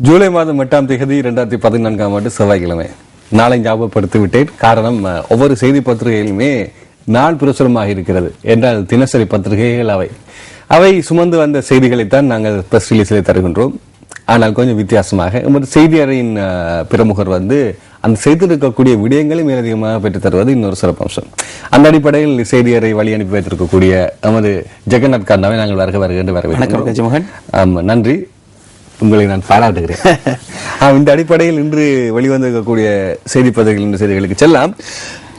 ஜூலை மாதம் 8ஆம் தேதி 2014ஆம் ஆண்டு செவ்வாய்க்கிழமை. நாளை ஞாபகப்படுத்தி விட்டேன். காரணம், ஒவ்வொரு செய்தி பத்திரிகையிலுமே நாள் பிரசுரமாக இருக்கிறது என்றால் தினசரி பத்திரிகைகள் அவை சுமந்து வந்த செய்திகளைத்தான் நாங்கள் பிரஸ் ரிலீஸில் தருகின்றோம். ஆனால் கொஞ்சம் வித்தியாசமாக ஒரு செய்தி அறையின் பிரமுகர் அந்த செய்திருக்கக்கூடிய விடயங்களை மேலதிகமாக பெற்றுத் தருவது இன்னொரு சிறப்பம்சம். அந்த அடிப்படையில் செய்தி அறை வழி அனுப்பி வைத்திருக்கக்கூடிய நமது ஜெகநாத் கண்ணாவை நாங்கள் வருக வரவேற்கிறோம். நன்றி, உங்களை நான் பாராட்டுகிறேன். இந்த அடிப்படையில் இன்று வெளிவந்திருக்கக்கூடிய செய்தி பத்திரிகைகள் செய்திகளுக்கு செல்லாம்.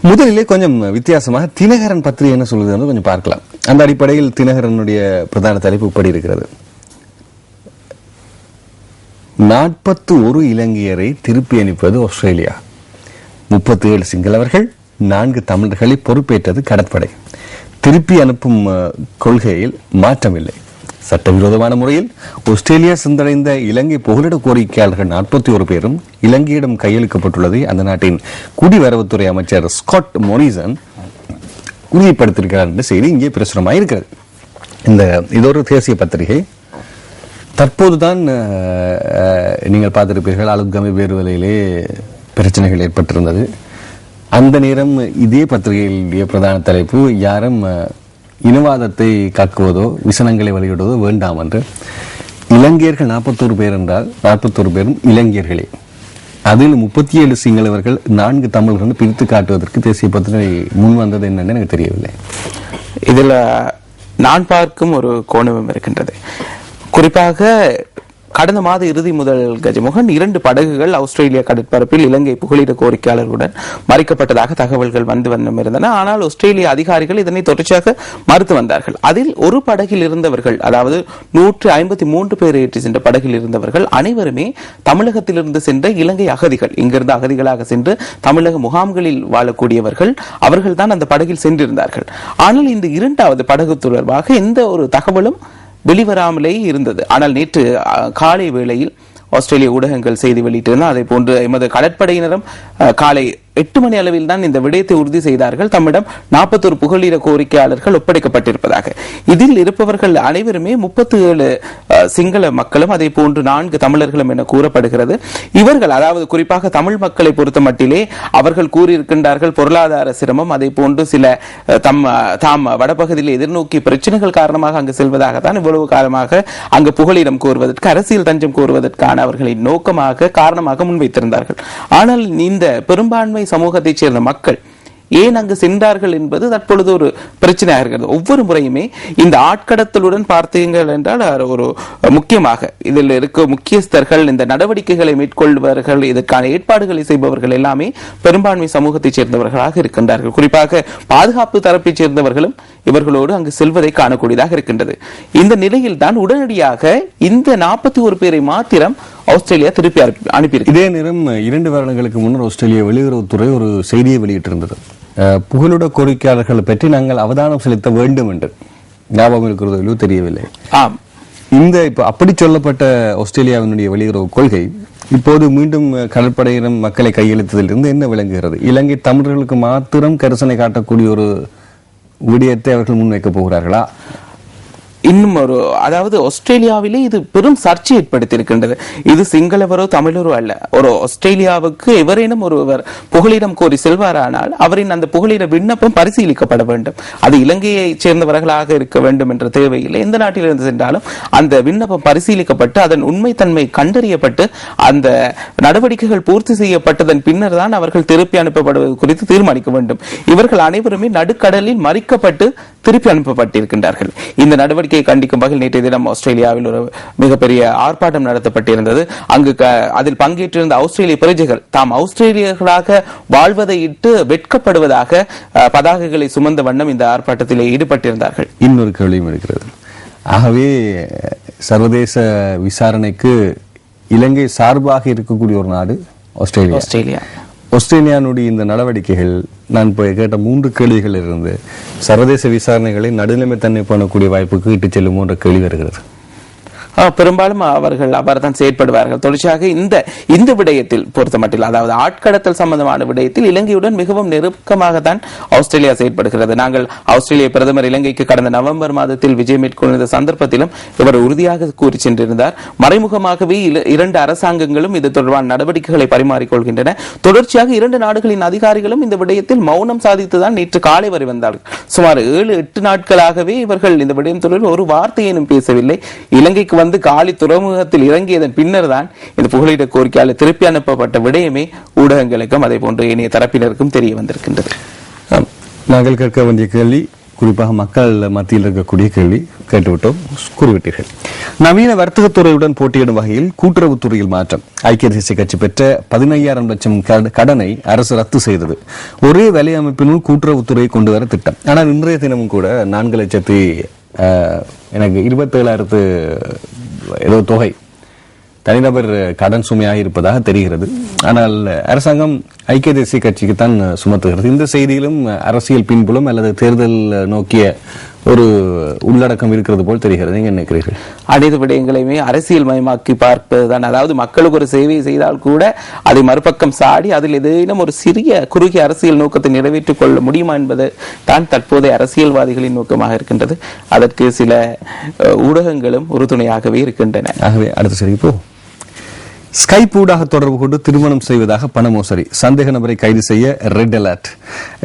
முதலிலே கொஞ்சம் வித்தியாசமாக தினகரன் பத்திரிகை என்ன சொல்லுது கொஞ்சம் பார்க்கலாம். அந்த அடிப்படையில் தினகரனுடைய பிரதான தலைப்பு இப்படி இருக்கிறது: 41 இலங்கையரை திருப்பி அனுப்பது ஆஸ்திரேலியா, 37 சிங்களவர்கள், 4 தமிழர்களை பொறுப்பேற்றது கடற்படை. திருப்பி அனுப்பும் கொள்கையில் மாற்றமில்லை. சட்டவிரோதமான முறையில் ஆஸ்திரேலியா சென்றடைந்த இலங்கை புகலிட கோரிக்கையாளர்கள் 41 பேரும் இலங்கையிடம் கையளிக்கப்பட்டுள்ளதை அந்த நாட்டின் குடிவரவுத்துறை அமைச்சர் ஸ்காட் மோரிசன் உறுதிப்படுத்தியிருக்கிறார் என்ற செய்தி இங்கே பிரசுரமாயிருக்கிறது. இது ஒரு தேசிய பத்திரிகை. தற்போதுதான் நீங்கள் பார்த்திருப்பீர்கள், அலுத்கமை பேருவலையிலே பிரச்சனைகள் ஏற்பட்டிருந்தது. அந்த நேரம் இதே பத்திரிகையினுடைய பிரதான தலைப்பு யாரும் இனவாதத்தை காக்குவதோ விசனங்களை வெளியிடுவதோ வேண்டாம் என்று. இலங்கையர்கள் 41 பேர் என்றால் 41 பேரும் இலங்கையர்களே. அதில் 37 சிங்களவர்கள், 4 தமிழர்கள் பிரித்து காட்டுவதற்கு தேசிய பத்திரிகை முன் வந்தது என்னன்னு எனக்கு தெரியவில்லை. இதுல நான் பார்க்கும் ஒரு கோணம் இருக்கின்றது. குறிப்பாக கடந்த மாத இறுதி முதல் கஜமோகன் 2 படகுகள் ஆஸ்திரேலியா கடற்பரப்பில் இலங்கை புகலிட கோரிக்கையாளர்களுடன் மறிக்கப்பட்டதாக தகவல்கள் வந்திருந்தன. ஆனால் ஆஸ்திரேலிய அதிகாரிகள் இதனை தொடர்ச்சியாக மறுத்து வந்தார்கள். அதில் ஒரு படகில் இருந்தவர்கள், அதாவது 153 பேர் ஏற்றி சென்ற படகில் இருந்தவர்கள் அனைவருமே தமிழகத்திலிருந்து சென்ற இலங்கை அகதிகள், இங்கிருந்து அகதிகளாக சென்று தமிழக முகாம்களில் வாழக்கூடியவர்கள். அவர்கள் தான் அந்த படகில் சென்றிருந்தார்கள். ஆனால் இந்த 2வது படகு தொடர்பாக எந்த ஒரு தகவலும் வெளிவராமலே இருந்தது. ஆனால் நேற்று காலை வேளையில் ஆஸ்திரேலிய ஊடகங்கள் செய்தி வெளியிட்டிருந்தால், அதே போன்று எமது கடற்படையினரும் காலை 8 மணி அளவில் தான் இந்த விடயத்தை உறுதி செய்தார்கள். தம்மிடம் 41 புகலிட கோரிக்கையாளர்கள் ஒப்படைக்கப்பட்டிருப்பதாக. இதில் இருப்பவர்கள் அனைவருமே 37 சிங்கள மக்களும் அதே போன்று 4 தமிழர்களும் என கூறப்படுகிறது. இவர்கள், அதாவது குறிப்பாக தமிழ் மக்களை பொறுத்த மட்டிலே அவர்கள் கூறியிருக்கின்றார்கள், பொருளாதார சிரமம், அதே போன்று சில தாம் வடபகுதியில் எதிர்நோக்கிய பிரச்சனைகள் காரணமாக அங்கு செல்வதாகத்தான் இவ்வளவு காலமாக அங்கு புகலிடம் கோருவதற்கு, அரசியல் தஞ்சம் கோருவதற்கான அவர்களின் நோக்கமாக காரணமாக முன்வைத்திருந்தார்கள். ஆனால் இந்த பெரும்பான்மை சமூகத்தைச் சேர்ந்த மக்கள் ஏன் அங்கு சென்றார்கள் என்பது தற்பொழுது ஒரு பிரச்சனையாக இருக்கிறது. ஒவ்வொரு முறையுமே இந்த ஆட்கடத்தலுடன் பார்த்தீர்கள் என்றால் ஒரு முக்கியமாக இதில் இருக்க முக்கியஸ்தர்கள், இந்த நடவடிக்கைகளை மேற்கொள்பவர்கள், இதற்கான ஏற்பாடுகளை செய்பவர்கள் எல்லாமே பெரும்பான்மை சமூகத்தைச் சேர்ந்தவர்களாக இருக்கின்றார்கள். குறிப்பாக பாதுகாப்பு தரப்பைச் சேர்ந்தவர்களும் இவர்களோடு அங்கு செல்வதை காணக்கூடியதாக இருக்கின்றது. இந்த நிலையில் தான் உடனடியாக இந்த 41 பேரை மாத்திரம் ஆஸ்திரேலியா திருப்பி அனுப்பியிருக்கு. இதே நேரம் 2 வருடங்களுக்கு முன்னர் ஆஸ்திரேலிய வெளியுறவுத்துறை ஒரு செய்தியை வெளியிட்டிருந்தது. புகலிட கோரிக்கையாளர்களை பற்றி நாங்கள் அவதானம் செலுத்த வேண்டும் என்று. ஞாபகம் இருக்கிறதோ தெரியவில்லை. இப்ப அப்படி சொல்லப்பட்ட ஆஸ்திரேலியாவினுடைய வெளியுறவு கொள்கை இப்போது மீண்டும் கடற்படையிடம் மக்களை கையெழுத்ததிலிருந்து என்ன விளங்குகிறது? இலங்கை தமிழர்களுக்கு மாத்திரம் கரிசனை காட்டக்கூடிய ஒரு விடயத்தை அவர்கள் முன்வைக்கப் போகிறார்களா? இன்னும் அதாவது ஆஸ்திரேலியாவிலே இது பெரும் சர்ச்சை ஏற்படுத்தியிருக்கின்றது. இது சிங்களவரோ தமிழரோ அல்ல. ஒரு ஆஸ்திரேலியாவுக்கு எவரேனும் ஒருவர் புகலிடம் கோரி செல்வாரானால் அவரின் அந்த புகலிட விண்ணப்பம் பரிசீலிக்கப்பட வேண்டும். அது இலங்கையை சேர்ந்தவர்களாக இருக்க வேண்டும் என்ற தேவையில்லை. எந்த நாட்டிலிருந்து சென்றாலும் அந்த விண்ணப்பம் பரிசீலிக்கப்பட்டு அதன் உண்மைத்தன்மை கண்டறியப்பட்டு அந்த நடவடிக்கைகள் பூர்த்தி செய்யப்பட்டதன் பின்னர் தான் அவர்கள் திருப்பி அனுப்பப்படுவது குறித்து தீர்மானிக்க வேண்டும். இவர்கள் அனைவருமே நடுக்கடலில் மறிக்கப்பட்டு திருப்பி அனுப்பப்பட்டிருக்கின்றார்கள். இந்த நடவடிக்கை கண்டிக்கும் வகையில் நேற்றைய தினம் ஆஸ்திரேலியாவில் ஒரு மிகப்பெரிய ஆர்ப்பாட்டம் நடத்தப்பட்டிருந்தது. அங்கு அதில் பங்கேற்றிருந்த ஆஸ்திரேலிய பிரஜைகள் தாம் ஆஸ்திரேலியர்களாக வாழ்வதை இட்டு வெட்கப்படுவதாக பதாகைகளை சுமந்த வண்ணம் இந்த ஆர்ப்பாட்டத்தில் ஈடுபட்டிருந்தார்கள். இன்னொரு கேள்வியும் இருக்கிறது. ஆகவே சர்வதேச விசாரணைக்கு இலங்கை சார்பாக இருக்கக்கூடிய ஒரு நாடு ஆஸ்திரேலியா. ஆஸ்திரேலியானுடைய இந்த நடவடிக்கைகள், நான் இப்போ கேட்ட 3 கேள்விகள் இருந்து சர்வதேச விசாரணைகளை நடுநிலைமை தன்மை பண்ணக்கூடிய வாய்ப்புக்கு இட்டு செல்லும் என்ற கேள்வி வருகிறது. பெரும்பாலும் அவர்கள் அவ்வாறுதான் செயற்படுவார்கள். தொடர்ச்சியாக இந்த விடயத்தில் பொறுத்தமட்டில், அதாவது ஆட்கடத்தல் சம்பந்தமான விடயத்தில் இலங்கையுடன் மிகவும் நெருக்கமாகத்தான் ஆஸ்திரேலியா செயற்படுகிறது. நாங்கள் ஆஸ்திரேலிய பிரதமர் இலங்கைக்கு கடந்த நவம்பர் மாதத்தில் விஜயம் மேற்கொண்ட சந்தர்ப்பத்திலும் இவர் உறுதியாக கூறி சென்றிருந்தார். மறைமுகமாகவே இரண்டு அரசாங்கங்களும் இது தொடர்பான நடவடிக்கைகளை பரிமாறிக்கொள்கின்றன. தொடர்ச்சியாக இரண்டு நாடுகளின் அதிகாரிகளும் இந்த விடயத்தில் மௌனம் சாதித்துதான் நேற்று காலை வரை வந்தார்கள். சுமார் 7-8 நாட்களாகவே இவர்கள் இந்த விடயம் தொடர்பில் ஒரு வார்த்தையேனும் பேசவில்லை. இலங்கைக்கு வந்து காலி துறைமுகத்தில் இறங்கியதன் பின்னர் தான் இந்த புகலிட கோரிக்கையால் திருப்பி அனுப்பப்பட்ட விடயமே ஊடகங்களுக்கும் அதே போன்று இணைய தரப்பினருக்கும் தெரிய வந்திருக்கின்றது. நாங்கள் கேட்க வேண்டிய கேள்வி, குறிப்பாக மக்கள் மத்தியில் இருக்கக்கூடிய கேள்வி கேட்டுவிட்டோம், கூறிவிட்டீர்கள். நவீன வர்த்தகத்துறையுடன் போட்டியிடும் வகையில் கூட்டுறவுத்துறையில் மாற்றம். ஐக்கிய தேசிய கட்சி பெற்ற 15,000 லட்சம் கடனை அரசு ரத்து செய்தது. ஒரே வலை அமைப்பினுள் கூட்டுறவுத்துறையை கொண்டு வர திட்டம். ஆனால் இன்றைய தினமும் கூட 4 லட்சத்தி எனக்கு 27,000 ஏதோ தொகை தனிநபர் கடன் சுமையாக இருப்பதாக தெரிகிறது. ஆனால் அரசாங்கம் ஐக்கிய தேசிய கட்சிக்கு தான் சுமத்துகிறது. இந்த செய்தியிலும் அரசியல் பின்புலம் அல்லது தேர்தல் நோக்கிய ஒரு உள்ளடக்கம் இருக்கிறது போல் தெரிகிறது. நீங்க நினைக்கிறீர்கள்? அனைத்து விடயங்களையுமே அரசியல் மயமாக்கி பார்ப்பதுதான். அதாவது மக்களுக்கு ஒரு சேவை செய்தால் கூட அதை மறுபக்கம் சாடி அதில் ஏதேனும் ஒரு சிறிய குறுகிய அரசியல் நோக்கத்தை நிறைவேற்றிக் கொள்ள முடியுமா என்பது தான் தற்போதைய அரசியல்வாதிகளின் நோக்கமாக இருக்கின்றது. அதற்கு சில ஊடகங்களும் உறுதுணையாகவே இருக்கின்றன. ஆகவே அடுத்த சரி போ ஸ்கைப் ஊடாக தொடர்பு கொண்டு திருமணம் செய்வதாக பண மோசடி. சந்தேக நபரை கைது செய்ய ரெட் அலர்ட்.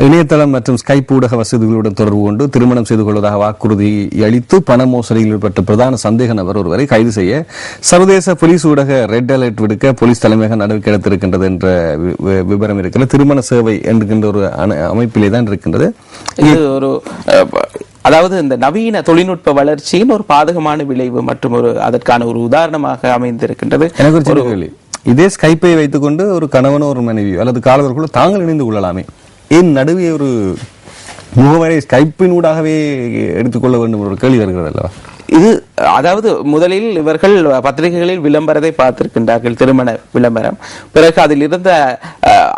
இணையதளம் மற்றும் ஸ்கைப் ஊடக வசதிகளுடன் தொடர்பு கொண்டு திருமணம் செய்து கொள்வதாக வாக்குறுதி அளித்து பண மோசடியில் ஈடுபட்ட பிரதான சந்தேக நபர் ஒருவரை கைது செய்ய சர்வதேச போலீஸ் ஊடக ரெட் அலர்ட் விடுக்க போலீஸ் தலைமையகம் நடவடிக்கை எடுத்திருக்கின்றது என்ற விவரம் இருக்கிறது. திருமண சேவை என்கின்ற ஒரு அமைப்பிலே தான் இருக்கின்றது. இது ஒரு அதாவது இந்த நவீன தொழில்நுட்ப வளர்ச்சியின் ஒரு பாதகமான விளைவு மற்றும் அதற்கான ஒரு உதாரணமாக அமைந்திருக்கின்றது. எனக்கு ஒரு கேள்வி, இதே ஸ்கைப்பை வைத்துக் கொண்டு ஒரு கணவனோ ஒரு மனைவியோ அல்லது காலவர்களோ தாங்கள் இணைந்து கொள்ளலாமே, ஏன் நடுவே ஒரு முகவரை ஸ்கைப்பினூடாகவே எடுத்துக்கொள்ள வேண்டும் ஒரு கேள்வி வருகிறது அல்லவா? இது அதாவது முதலில் இவர்கள் பத்திரிகைகளில் விளம்பரத்தை பார்த்திருக்கின்றார்கள், திருமண விளம்பரம். பிறகு அதில் இருந்த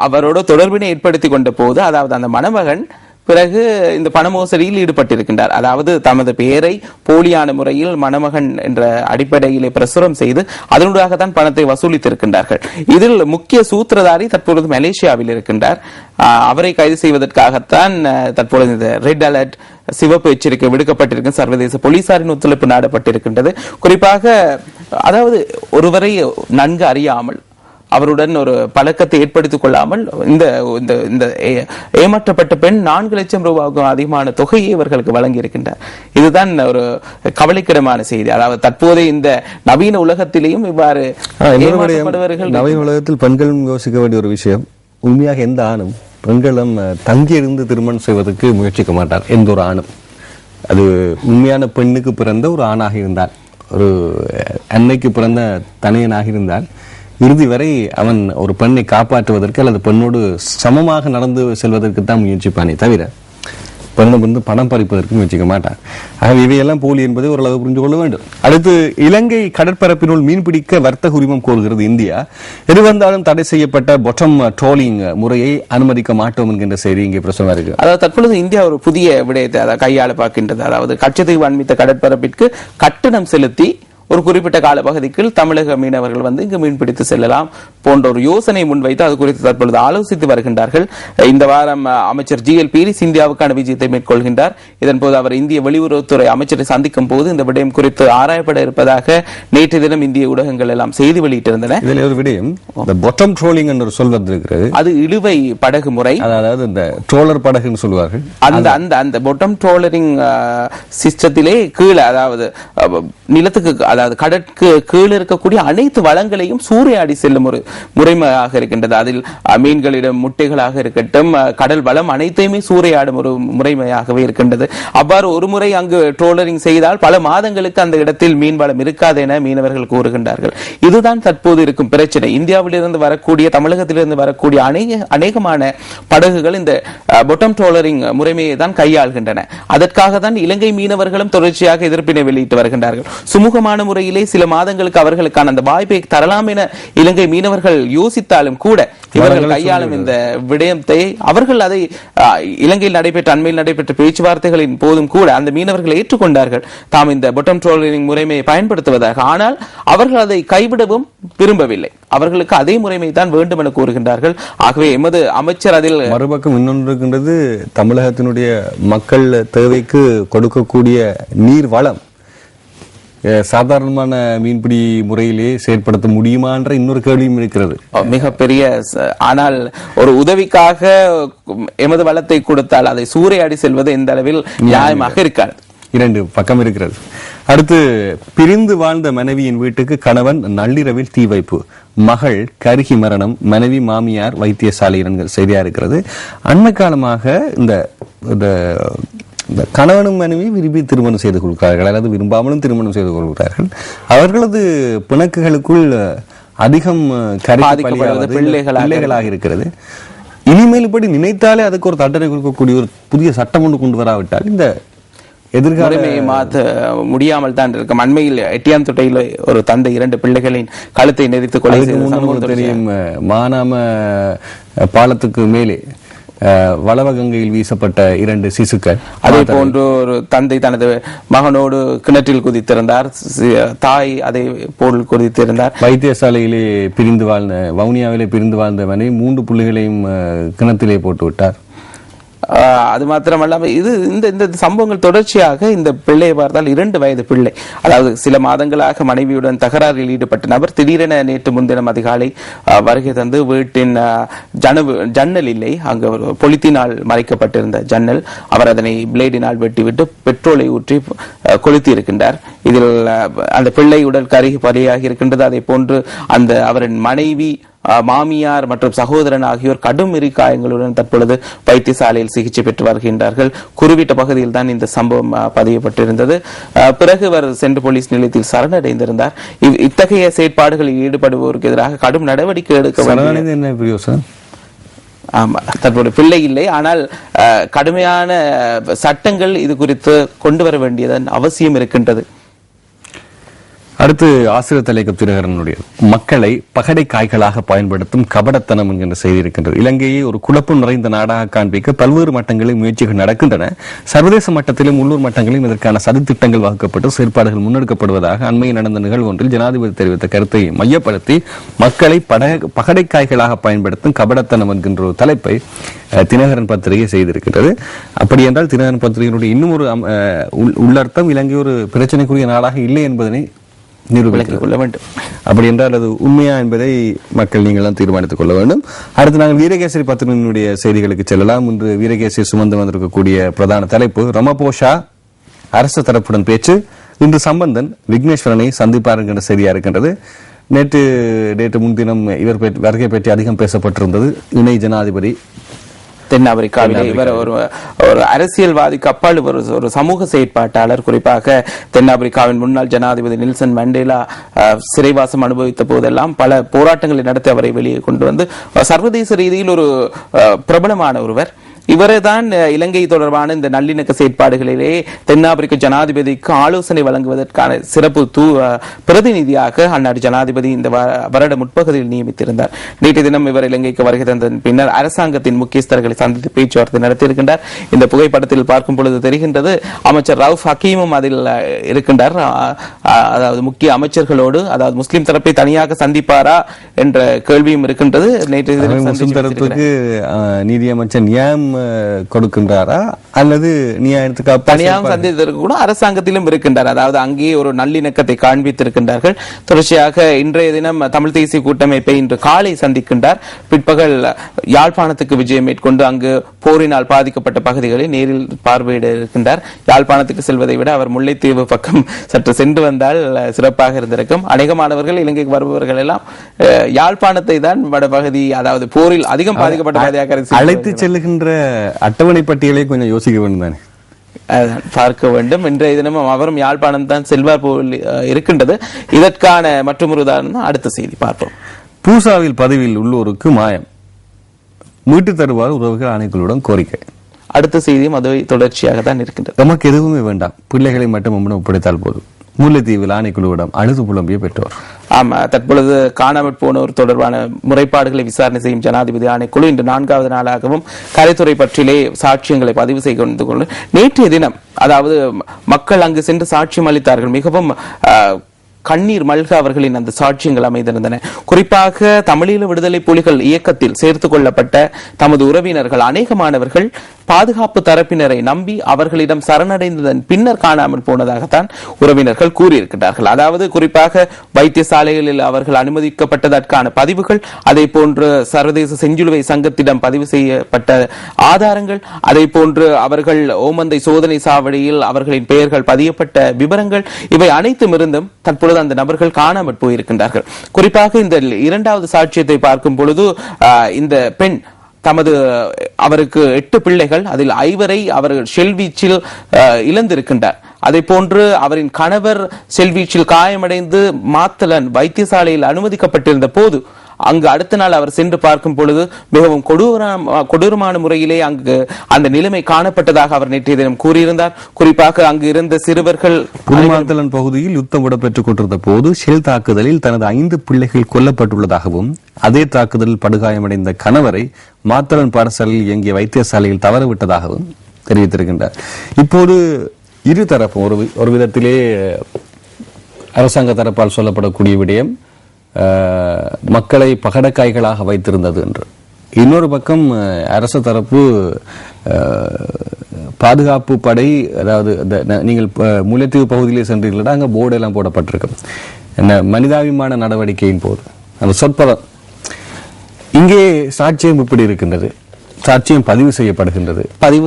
அவரோட தொடர்பினை ஏற்படுத்திக் கொண்ட போது, அதாவது அந்த மணமகன் பிறகு இந்த பண மோசடியில் ஈடுபட்டிருக்கின்றார். அதாவது தமது பெயரை போலியான முறையில் மணமகன் என்ற அடிப்படையிலே பிரசுரம் செய்து அதனூடாகத்தான் பணத்தை வசூலித்திருக்கின்றார்கள். இதில் முக்கிய சூத்திரதாரி தற்பொழுது மலேசியாவில் இருக்கின்றார். அவரை கைது செய்வதற்காகத்தான் தற்பொழுது இந்த ரெட் அலர்ட் சிவப்பு எச்சரிக்கை விடுக்கப்பட்டிருக்கும். சர்வதேச போலீசாரின் ஒத்துழைப்பு நாடப்பட்டிருக்கின்றது. குறிப்பாக அதாவது ஒருவரை நன்கு அறியாமல் அவருடன் ஒரு பழக்கத்தை ஏற்படுத்திக் கொள்ளாமல் இந்த ஏமாற்றப்பட்ட பெண் 4 லட்சம் ரூபாய்க்கும் அதிகமான தொகையை இவர்களுக்கு வழங்கி இருக்கின்றார். இதுதான் ஒரு கவலைக்கிடமான செய்தி. அதாவது தற்போதைய இந்த நவீன உலகத்திலேயும் இவ்வாறு நவீன உலகத்தில் பெண்களும் யோசிக்க வேண்டிய ஒரு விஷயம், உண்மையாக எந்த ஆணும் பெண்களும் தங்கியிருந்து திருமணம் செய்வதற்கு முயற்சிக்க மாட்டார். எந்த ஒரு ஆணும், அது உண்மையான பெண்ணுக்கு பிறந்த ஒரு ஆணாக இருந்தால், ஒரு அன்னைக்கு பிறந்த தனையனாக இருந்தால் இறுதி வரை அவன் ஒரு பெண்ணை காப்பாற்றுவதற்கு அல்லது பெண்ணோடு சமமாக நடந்து செல்வதற்கு தான் முயற்சிப்பானே தவிர பெண்ணும் வந்து பணம் பறிப்பதற்கு முயற்சிக்க மாட்டான். ஆகவே இவையெல்லாம் போலி என்பதை ஓரளவு புரிந்து கொள்ள வேண்டும். அடுத்து, இலங்கை கடற்பரப்பினுள் மீன்பிடிக்க வர்த்தக உரிமம் கோருகிறது இந்தியா. எதுவந்தாலும் தடை செய்யப்பட்ட பொட்டம் ட்ரோலிங் முறையை அனுமதிக்க மாட்டோம் என்கின்ற செய்தி இங்கே பிரசவமா இருக்கு. அதாவது தற்பொழுது இந்தியா ஒரு புதிய விடயத்தை கையாள பார்க்கின்றது. அதாவது கச்சத்தீவு அண்மித்த கடற்பரப்பிற்கு கட்டணம் செலுத்தி ஒரு குறிப்பிட்ட கால பகுதிக்குள் தமிழக மீனவர்கள் வந்து இங்கு மீன்பிடித்து செல்லலாம் போன்ற ஒரு யோசனை முன்வைத்து அது குறித்து தற்பொழுது ஆலோசித்து வருகின்றார்கள். இந்த வாரம் அமைச்சர் GL பீரிஸ் இந்தியாவுக்கான விஜயத்தை மேற்கொள்கின்றார். இதன்போது அவர் இந்திய வெளியுறவுத்துறை அமைச்சரை சந்திக்கும் போது இந்த விடயம் குறித்து ஆராயப்பட இருப்பதாக நேற்று தினம் இந்திய ஊடகங்கள் எல்லாம் செய்தி வெளியிட்டிருந்தன. இதில் ஒரு விடயம், பொட்டம் ட்ரோலிங் என்று சொல் வந்திருக்கிறது. அது இழுவை படகு முறை, அதாவது இந்த ட்ரோலர் படகுன்னு சொல்வார்கள். அந்த பொட்டம் ட்ரோலரிங் சிஸ்டத்திலே கீழே, அதாவது நிலத்துக்கு, அதாவது கடற்கு கீழே இருக்கக்கூடிய அனைத்து வளங்களையும் சூறையாடி செல்லும் ஒரு முறைமையாக இருக்கின்றது. அதில் மீன்களிடம் முட்டைகளாக இருக்கட்டும், கடல் வளம் அனைத்தையுமே சூறையாடும் ஒரு முறைமையாகவே இருக்கின்றது. அவ்வாறு ஒரு முறை அங்கு ட்ரோலரிங் செய்தால் பல மாதங்களுக்கு அந்த இடத்தில் மீன் வளம் இருக்காது என மீனவர்கள் கூறுகின்றார்கள். இதுதான் தற்போது இருக்கும் பிரச்சனை. இந்தியாவிலிருந்து வரக்கூடிய, தமிழகத்திலிருந்து வரக்கூடிய அநேகமான படகுகள் இந்த பொட்டம் ட்ரோலரிங் முறைமையை தான் கையாள்கின்றன. அதற்காக தான் இலங்கை மீனவர்களும் தொடர்ச்சியாக எதிர்ப்பினை வெளியிட்டு வருகின்றார்கள். சுமூகமான முறையிலே சில மாதங்களுக்கு அவர்களுக்கான அந்த வாய்ப்பை தரலாம் என இலங்கை மீனவர்கள் யோசித்தாலும் கூட இவர்கள் கையாளும் இந்த விடயத்தை அவர்கள் அதை இலங்கையில் அண்மையில் நடைபெற்ற பேச்சுவார்த்தைகளின் போதும் கூட அந்த மீனவர்கள் ஏற்றுக்கொண்டார்கள் தாம் இந்த பொட்டம் ட்ரோலிங் முறைமையை பயன்படுத்துவதாக. ஆனால் அவர்கள் அதை கைவிடவும் விரும்பவில்லை. அவர்களுக்கு அதே முறைமை தான் வேண்டும் என கூறுகின்றார்கள். ஆகவே எமது அமைச்சர் அதில் மறுபக்கம் இன்னொன்று இருக்கின்றது. தமிழகத்தினுடைய மக்கள் தேவைக்கு கொடுக்கக்கூடிய நீர் வளம் சாதாரணமான மீன்பிடி முறையிலே செயற்படுத்த முடியுமா என்ற இன்னொரு கேள்வியும் இருக்கிறது. மிகப்பெரிய ஆனால் ஒரு உதவிக்காக எமது வளத்தை கொடுத்தால் அதை சூறையாடி செல்வது எந்த அளவில் நியாயமாக இருக்காது. இரண்டு பக்கம் இருக்கிறது. அடுத்து, பிரிந்து வாழ்ந்த மனைவியின் வீட்டுக்கு கணவன் நள்ளிரவில் தீ வைப்பு, மகள் கருகி மரணம், மனைவி மாமியார் வைத்தியசாலையில் செய்தியா இருக்கிறது. அண்மை காலமாக இந்த கணவனும் மனைவி விரும்பி திருமணம் செய்து கொள்கிறார்கள் அல்லது விரும்பாமலும் திருமணம் செய்து கொள்கிறார்கள். அவர்களது பிணக்குகளுக்குள் அதிகம் பிள்ளைகளாக இருக்கிறது. இனிமேல் இப்படி நினைத்தாலே அதுக்கு ஒரு தண்டனை கொடுக்கக்கூடிய ஒரு புதிய சட்டம் ஒன்று கொண்டு வராவிட்டால் இந்த எதிர்காலமையை மாற்ற முடியாமல் தான் இருக்கும். அண்மையில் எட்டியாந்தொட்டையில் ஒரு தந்தை 2 பிள்ளைகளின் கழுத்தை நெரித்து கொலை தெரியும். மானாம பாலத்துக்கு மேலே வளவகங்கையில் வீசப்பட்ட 2 சிசுக்கள். அதே போன்று ஒரு தந்தை தனது மகனோடு கிணற்றில் குதித்திருந்தார். தாய் அதே போல் குதித்திருந்தார். வைத்தியசாலையிலே பிரிந்து வாழ்ந்த வவுனியாவிலே பிரிந்து வாழ்ந்தவனை 3 புள்ளிகளையும் கிணத்திலே போட்டு விட்டார். அது மாத்திரமல்லாம இந்த சம்பவங்கள் தொடர்ச்சியாக இந்த பிள்ளையை பார்த்தால் 2 வயது பிள்ளை, அதாவது சில மாதங்களாக மனைவியுடன் தகராறில் ஈடுபட்ட நபர் திடீரென நேற்று முன்தினம் அதிகாலை வருகை தந்து வீட்டின் ஜன்னல் இல்லை, அங்கு ஒரு பொலித்தீனால் மறைக்கப்பட்டிருந்த ஜன்னல், அவர் அதனை பிளேடினால் வெட்டிவிட்டு பெட்ரோலை ஊற்றி கொளுத்தி இருக்கின்றார். இதில் அந்த பிள்ளை உடல் கருகி பலியாகி இருக்கின்றது. அதே போன்று அந்த அவரின் மனைவி, மாமியார் மற்றும் சகோதரன் ஆகியோர் கடும் காயங்களுடன் தற்பொழுது வைத்தியசாலையில் சிகிச்சை பெற்று வருகின்றார்கள். குருவிட்ட பகுதியில் தான் இந்த சம்பவம் பதியப்பட்டிருந்தது. பிறகு அவர் சென்று போலீஸ் நிலையத்தில் சரணடைந்திருந்தார். இத்தகைய செயற்பாடுகளில் ஈடுபடுவோருக்கு எதிராக கடும் நடவடிக்கை எடுக்க வேண்டும். தற்போது பிள்ளை இல்லை, ஆனால் கடுமையான சட்டங்கள் இது குறித்து கொண்டு வர வேண்டியதன் அவசியம் இருக்கின்றது. அடுத்து, ஆசிரியர் தலைவர் தினகரனுடைய மக்களை பகடை காய்களாக பயன்படுத்தும் கபடத்தனம் என்கின்ற செய்தி இருக்கின்றது. இலங்கையை ஒரு குழப்பம் நிறைந்த நாடாக காண்பிக்க பல்வேறு மட்டங்களில் முயற்சிகள் நடக்கின்றன. சர்வதேச மட்டத்திலும் உள்ளூர் மட்டங்களிலும் இதற்கான சதித்திட்டங்கள் வகுக்கப்பட்டு செயற்பாடுகள் முன்னெடுக்கப்படுவதாக அண்மையில் நடந்த நிகழ்வு ஒன்றில் ஜனாதிபதி தெரிவித்த கருத்தை மையப்படுத்தி மக்களை பகடை காய்களாக பயன்படுத்தும் கபடத்தனம் என்கின்ற ஒரு தலைப்பை தினகரன் பத்திரிகை செய்திருக்கிறது. அப்படி என்றால் தினகரன் பத்திரிகையினுடைய இன்னும் ஒரு உள்ளர்த்தம், இலங்கை ஒரு பிரச்சனைக்குரிய நாடாக இல்லை என்பதனை நிரூபித்துக் கொள்ள வேண்டும். அப்படி என்றால் அது உண்மையா என்பதை மக்கள் நீங்களாம் தீர்மானித்துக் கொள்ள வேண்டும். அடுத்து நாங்கள் வீரகேசரி பத்திரிகையினுடைய செய்திகளுக்கு செல்லலாம். இன்று வீரகேசரி சுமந்து வந்திருக்கக்கூடிய பிரதான தலைப்பு, ரமபோஷா அரசு தரப்புடன் பேச்சு, இன்று சம்பந்தன் விக்னேஸ்வரனை சந்திப்பார் என்கிற செய்தியா இருக்கின்றது. நேற்று முன்தினம் இவர் வருகை பற்றி அதிகம் பேசப்பட்டிருந்தது. இணை ஜனாதிபதி தென்னாப்பிரிக்காவிலே இவர் ஒரு அரசியல்வாதிக்கு அப்பால் ஒரு சமூக செயற்பாட்டாளர். குறிப்பாக தென்னாப்பிரிக்காவின் முன்னாள் ஜனாதிபதி நெல்சன் மண்டேலா சிறைவாசம் அனுபவித்த போதெல்லாம் பல போராட்டங்களை நடத்தி அவரை வெளியே கொண்டு வந்து சர்வதேச ரீதியில் ஒரு பிரபலமான ஒருவர். இவர்தான் இலங்கை தொடர்பான இந்த நல்லிணக்க செயற்பாடுகளிலே தென்னாப்பிரிக்க ஜனாதிபதிக்கு ஆலோசனை வழங்குவதற்கான சிறப்பு பிரதிநிதியாக அந்நாட்டு ஜனாதிபதி இந்த வருட முற்பகுதியில் நியமித்திருந்தார். நேற்று தினம் இவர் இலங்கைக்கு வருகை தந்த பின்னர் அரசாங்கத்தின் முக்கியஸ்தர்களை சந்தித்து பேச்சுவார்த்தை நடத்தியிருக்கின்றார். இந்த புகைப்படத்தில் பார்க்கும் பொழுது தெரிகின்றது அமைச்சர் ரவுஃப் ஹக்கீமும் அதில் இருக்கின்றார். அதாவது முக்கிய அமைச்சர்களோடு, அதாவது முஸ்லிம் தரப்பை தனியாக சந்திப்பாரா என்ற கேள்வியும் இருக்கின்றது. நேற்று நீதியமைச்சர் நியாயம் கொடுக்கின்றாரா அல்லது தனியாக சந்தித்ததற்கு கூட அரசாங்கத்திலும் இருக்கின்றார். அதாவது அங்கே ஒரு நல்லிணக்கத்தை காண்பித்திருக்கின்றார்கள். தொடர்ச்சியாக இன்றைய தினம் தமிழ் தேசிய கூட்டமைப்பை இன்று காலை சந்திக்கின்றார். பிற்பகல் யாழ்ப்பாணத்துக்கு விஜயம் மேற்கொண்டு அங்கு போரினால் பாதிக்கப்பட்ட பகுதிகளை நேரில் பார்வையிட இருக்கின்றார். யாழ்ப்பாணத்துக்கு செல்வதை விட அவர் முல்லைத்தீவு பக்கம் சற்று சென்று வந்தால் சிறப்பாக இருந்திருக்கும். அநேகமானவர்கள் இலங்கைக்கு வருபவர்கள் எல்லாம் யாழ்ப்பாணத்தை தான் வடபகுதி, அதாவது போரில் அதிகம் பாதிக்கப்பட்ட பகுதியாக அழைத்து செல்லுகின்ற அட்டவணை பட்டியலை கொஞ்சம் யோசிக்க வேண்டும் தானே, பார்க்க வேண்டும். இன்றைய தினமும் அவரும் யாழ்ப்பாணம் தான் செல்வார் போல் இருக்கின்றது. இதற்கான மற்றொரு உதாரணம் அடுத்த செய்தி பார்ப்போம். பூசாவில் பதவியில் உள்ளோருக்கு மாயம், மீட்டு தருவார் உறவுகள் ஆணைகளுடன் கோரிக்கை. அடுத்த செய்தியும் அதுவே தொடர்ச்சியாக தான் இருக்கின்றது. நமக்கு எதுவுமே வேண்டாம், பிள்ளைகளை மட்டும் ஒப்படைத்தால் போதும். முல்லைத்தீவில் ஆணைக்குழுவிடம் அழுது புலம்பிய பெற்றோர். ஆமா, தற்பொழுது காணாமற் போனோர் தொடர்பான முறைப்பாடுகளை விசாரணை செய்யும் ஜனாதிபதி ஆணைக்குழு இன்று 4வது நாளாகவும் கரைத்துறை பற்றிலே சாட்சியங்களை பதிவு செய்து கொண்டு நேற்றைய தினம், அதாவது மக்கள் அங்கு சென்று சாட்சியம் அளித்தார்கள். மிகவும் கண்ணீர் மல்க அவர்களின் அந்த சாட்சியங்கள் அமைந்திருந்தன. குறிப்பாக தமிழீழ விடுதலை புலிகள் இயக்கத்தில் சேர்த்துக் கொள்ளப்பட்ட தமது உறவினர்கள் அநேகமானவர்கள் பாதுகாப்பு தரப்பினரை நம்பி அவர்களிடம் சரணடைந்ததன் பின்னர் காணாமல் போனதாகத்தான் உறவினர்கள் கூறியிருக்கிறார்கள். அதாவது குறிப்பாக வைத்தியசாலைகளில் அவர்கள் அனுமதிக்கப்பட்டதற்கான பதிவுகள், அதே போன்று சர்வதேச செஞ்சிலுவை சங்கத்திடம் பதிவு செய்யப்பட்ட ஆதாரங்கள், அதே போன்று அவர்கள் ஓமந்தை சோதனை சாவடியில் அவர்களின் பெயர்கள் பதியப்பட்ட விவரங்கள், இவை அனைத்தும் இருந்தும் தற்பொழுது அந்த நபர்கள் காணாமல் போயிருக்கின்றார்கள். குறிப்பாக இந்த 2வது சாட்சியத்தை பார்க்கும் பொழுது இந்த பெண் அவருக்கு 8 பிள்ளைகள், அதில் 5 அவர்கள் ஷெல்வீச்சில் இழந்திருக்கின்றார். அதே போன்று அவரின் கணவர் ஷெல்வீச்சில் காயமடைந்து மாத்தளன் வைத்தியசாலையில் அனுமதிக்கப்பட்டிருந்த போது அங்கு அடுத்த நாள் அவர் சென்று பார்க்கும் பொழுது மிகவும் கொடூரமான முறையிலே அங்கு அந்த நிலைமை காணப்பட்டதாக அவர் நேற்றைய தினம் கூறியிருந்தார். குறிப்பாக அங்கு இருந்த சிறுவர்கள் புதுமாத்தளன் பகுதியில் யுத்தம் விடப்பெற்றுக் கொண்டிருந்த போது ஷெல் தாக்குதலில் தனது 5 பிள்ளைகள் கொல்லப்பட்டுள்ளதாகவும், அதே தாக்குதலில் படுகாயமடைந்த கணவரை மாத்தளன் பாடசாலையில் இயங்கிய வைத்தியசாலையில் தவறவிட்டதாகவும் தெரிவித்திருக்கின்றார். இப்போது இருதரப்பும் ஒரு விதத்திலே அரசாங்க தரப்பால் சொல்லப்படக்கூடிய விடயம் மக்களை பகடக்காய்களாக வைத்திருந்தது என்று, இன்னொரு பக்கம் அரசு தரப்பு பாதுகாப்பு படை, அதாவது நீங்கள் முல்லைத்தீவு பகுதியிலே சென்றீர்களா, அங்கே போர்டு எல்லாம் போடப்பட்டிருக்கும் என்ன மனிதாபிமான நடவடிக்கையின் போது அந்த சொற்பதம். இங்கே சாட்சியம் இப்படி இருக்கின்றது, சாட்சியம் பதிவு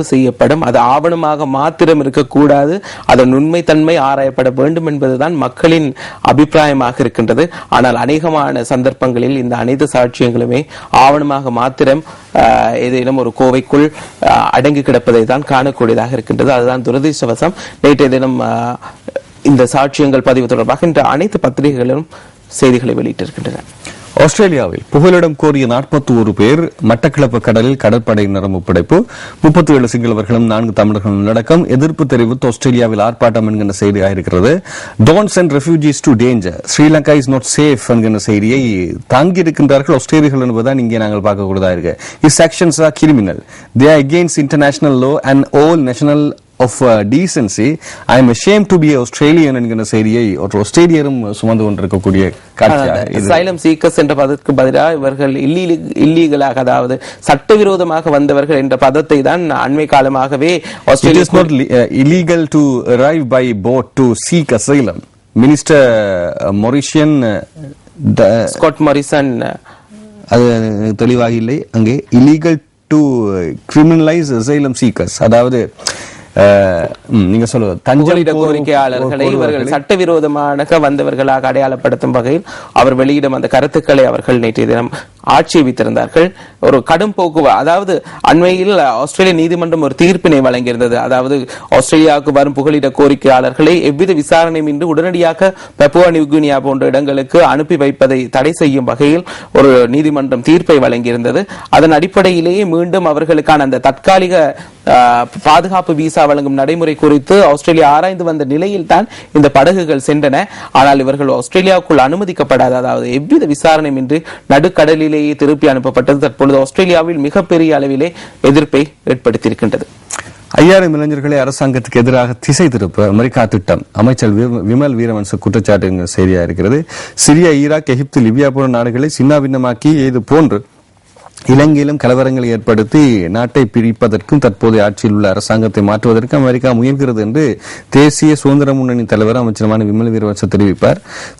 செய்யப்படும். அது ஆவணமாக மாத்திரம் இருக்கக்கூடாது, அதன் உண்மைத்தன்மை ஆராயப்பட வேண்டும் என்பதுதான் மக்களின் அபிப்பிராயமாக இருக்கின்றது. ஆனால் அநேகமான சந்தர்ப்பங்களில் இந்த அனைத்து சாட்சியங்களுமே ஆவணமாக மாத்திரம் ஏதேனும் ஒரு கோவைக்குள் அடங்கி கிடப்பதை தான் காணக்கூடியதாக இருக்கின்றது. அதுதான் துரதிர்ஷ்டவசம். நேற்றைய தினம் இந்த சாட்சியங்கள் பதிவு தொடர்பாக இன்று அனைத்து பத்திரிகைகளும் செய்திகளை வெளியிட்டிருக்கின்றன. ஆஸ்திரேலியாவில் புகலிடம் கோரிய 41 பேர் மட்டக்களப்பு கடலில் கடற்படையினரும் ஒப்படைப்பு. 37 சிங்களவர்களும் 4 தமிழர்களும் அடக்கம். எதிர்ப்பு தெரிவித்து ஆஸ்திரேலியாவில் ஆர்ப்பாட்டம் என்கின்ற செய்தியாக இருக்கிறது. Don't send refugees to danger, Sri Lanka is not safe என்கின்ற செய்தியை தாங்கி இருக்கின்றார்கள் ஆஸ்திரேலியர்கள் என்பதுதான் இங்கே நாங்கள் பார்க்கக்கூடியதாக இருக்கு. Is actions are criminal, they are against international law and all national of decency. I am ashamed to be Australian என்கிற செய்தியை ஒரு ஆஸ்திரேலியரும் சுமந்து கொண்டிருக்கக்கூடிய காட்சியாக asylum seekers என்ற பதத்துக்கு பதிலாக இவர்கள் இல்லீகலாக, அதாவது சட்டவிரோதமாக வந்தவர்கள் என்ற பதத்தை தான் அண்மை காலமாகவே Australia is not illegal to arrive by boat to seek asylum. Minister Mauritian Scott Morrison அது தெளிவாக இல்லை. அங்கே illegal to criminalize asylum seekers, அதாவது நீங்க சொல்லுவது தஞ்சம் கோரிக்கையாளர்களை இவர்கள் சட்டவிரோதமாக வந்தவர்களாக அடையாளப்படுத்தும் வகையில் அவர் வெளியிடும் அந்த கருத்துக்களை அவர்கள் நேற்றைய தினம் ஆட்சேபித்திருந்தார்கள். ஒரு கடும் போக்கு, அதாவது அண்மையில் ஆஸ்திரேலிய நீதிமன்றம் ஒரு தீர்ப்பினை வழங்கியிருந்தது. அதாவது ஆஸ்திரேலியாவுக்கு வரும் புகலிட கோரிக்கையாளர்களை எவ்வித விசாரணையின்றி உடனடியாக பப்புவா நியூகினியா போன்ற இடங்களுக்கு அனுப்பி வைப்பதை தடை செய்யும் வகையில் ஒரு நீதிமன்றம் தீர்ப்பை வழங்கியிருந்தது. அதன் அடிப்படையிலேயே மீண்டும் அவர்களுக்கான அந்த தற்காலிக பாதுகாப்பு விசா வழங்கும் நடைமுறை குறித்து ஆஸ்திரேலியா ஆராய்ந்து வந்த நிலையில் தான் இந்த படகுகள் சென்றன. ஆனால் இவர்கள் ஆஸ்திரேலியாவுக்குள் அனுமதிக்கப்படாத, அதாவது எவ்வித விசாரணையின்றி நடுக்கடலிலேயே திருப்பி அனுப்பப்பட்டது தற்பொழுது ஆஸ்திரேலியாவில் மிகப்பெரிய அளவிலே எதிர்ப்பை ஏற்படுத்தியிருக்கின்றது. 5000 இளைஞர்களை அரசாங்கத்துக்கு எதிராக திசை திருப்ப அமெரிக்கா திட்டம், அமைச்சர் விமல் வீரவன்ச குற்றச்சாட்டு செய்தியா இருக்கிறது. சிரியா, ஈராக், எகிப்து, லிபியா போன்ற நாடுகளை சின்னாபின்னமாக்கி இது போன்று இலங்கையிலும் கலவரங்களை ஏற்படுத்தி நாட்டை பிரிப்பதற்கும் தற்போதைய ஆட்சியில் உள்ள அரசாங்கத்தை மாற்றுவதற்கும் அமெரிக்கா முயல்கிறது என்று தேசிய சுதந்திர முன்னணி தலைவர் அமைச்சருமான விமல் வீரவன்ச